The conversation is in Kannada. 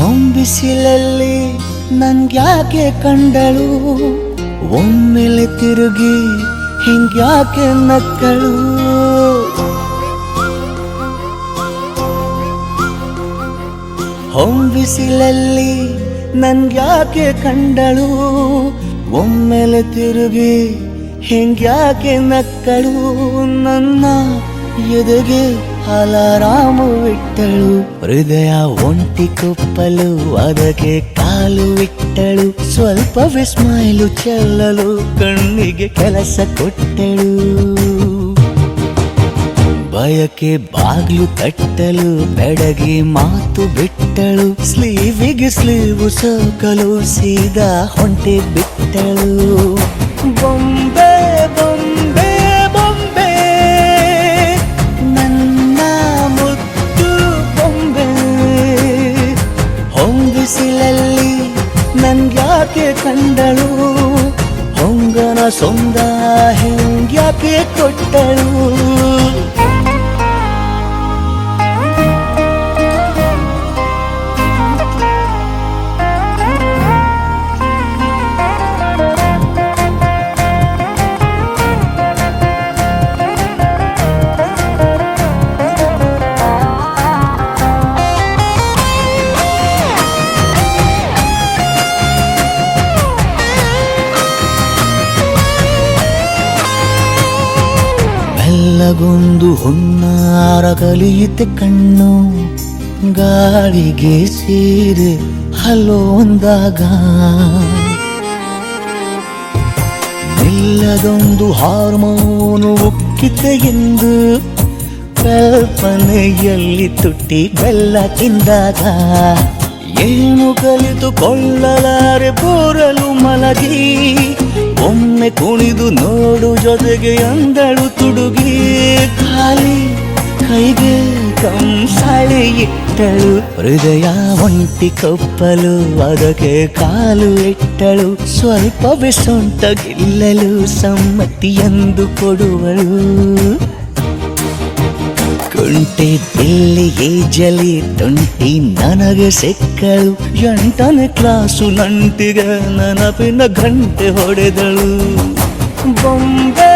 ಹೊಂಬಿಸಿಲಲ್ಲಿ ನನ್ಗ್ಯಾಕೆ ಕಂಡಳು, ಒಮ್ಮೆಲೆ ತಿರುಗಿ ಹಿಂಗ್ಯಾಕೆ ನಕ್ಕಳು. ಹೊಂಬಿಸಿಲಲ್ಲಿ ನನ್ಗ್ಯಾಕೆ ಕಂಡಳು, ಒಮ್ಮೆಲೆ ತಿರುಗಿ ಹಿಂಗ್ಯಾಕೆ ನಕ್ಕಳು. ನನ್ನ ಎದೆಗೆ ಅಲಾರಾಮು ಇಟ್ಟಳು, ಹೃದಯ ಒಂಟಿ ಕೊಪ್ಪಲು ಅದಕ್ಕೆ ಕಾಲು ಇಟ್ಟಳು. ಸ್ವಲ್ಪವೇ ಸ್ಮೈಲು ಚೆಲ್ಲಲು ಕಣ್ಣಿಗೆ ಕೆಲಸ ಕೊಟ್ಟಳು. ಬಯಕೆ ಬಾಗ್ಲು ತಟ್ಟಲು ಬೆಡಗಿ ಮಾತು ಬಿಟ್ಟಳು. ಸ್ಲೀವಿಗೆ ಸ್ಲೀವು ಸೋಕಲು ಸೀದಾ ಹೊಂಟೆ ಬಿಟ್ಟಳು. ಬೊಂಬೆ ಬೊಂಬೆ ಬೊಂಬೆ ನನ್ನ ಮುದ್ದು ಬೊಂಬೆ. ಹೊಂಬಿಸಿಲಲ್ಲಿ ನನ್ಗ್ಯಾಕೆ ಕಂಡಳು, ಹೊಂಗನ ಸೊಂದ ಹೆಂಗ್ಯಾಕೆ ಕೊಟ್ಟಳು. ಗೊಂದು ಹೊನ್ನಾರ ಕಲಿಯುತ್ತೆ ಕಣ್ಣು, ಗಾಳಿಗೆ ಸೀರೆ ಹಲೋ ಅಂದಾಗ. ನಿಲ್ಲದೊಂದು ಹಾರ್ಮೋನು ಉಕ್ಕಿತೆ ಎಂದು ಕಲ್ಪನೆಯಲ್ಲಿ ತುಟ್ಟಿ ಬೆಲ್ಲ ತಿಂದಾಗ. ಏನು ಕಲಿತುಕೊಳ್ಳಲಾರೆ ಬೋರಲು ಮಲಗಿ, ಒಮ್ಮೆ ಕುಣಿದು ನೋಡು ಜೊತೆಗೆ ಅಂದಳು ತುಡುಗಿ. ಖಾಲಿ ಕೈಗೆ ಕಂಸಾಳೆ ಇಟ್ಟಳು, ಹೃದಯ ಒಂಟಿ ಕೊಪ್ಪಲು ಅದಕ್ಕೆ ಕಾಲು ಇಟ್ಟಳು. ಸ್ವಲ್ಪವೇ ಸೊಂಟ ಗಿಲ್ಲಲು ಸಮ್ಮತಿಯೆಂದು ಕೊಡುವಳು. ಕುಂಟೆ ಬಿಲ್ಲಿ ಏಜಲಿ ತುಂಟಿ ನನಗೆ ಸಿಕ್ಕಳು, 8ನೇ ಕ್ಲಾಸು ನಂಟಿಗೆ ನೆನಪಿನ ಗಂಟೆ ಹೊಡೆದಳು. ಬೊಂಬೆ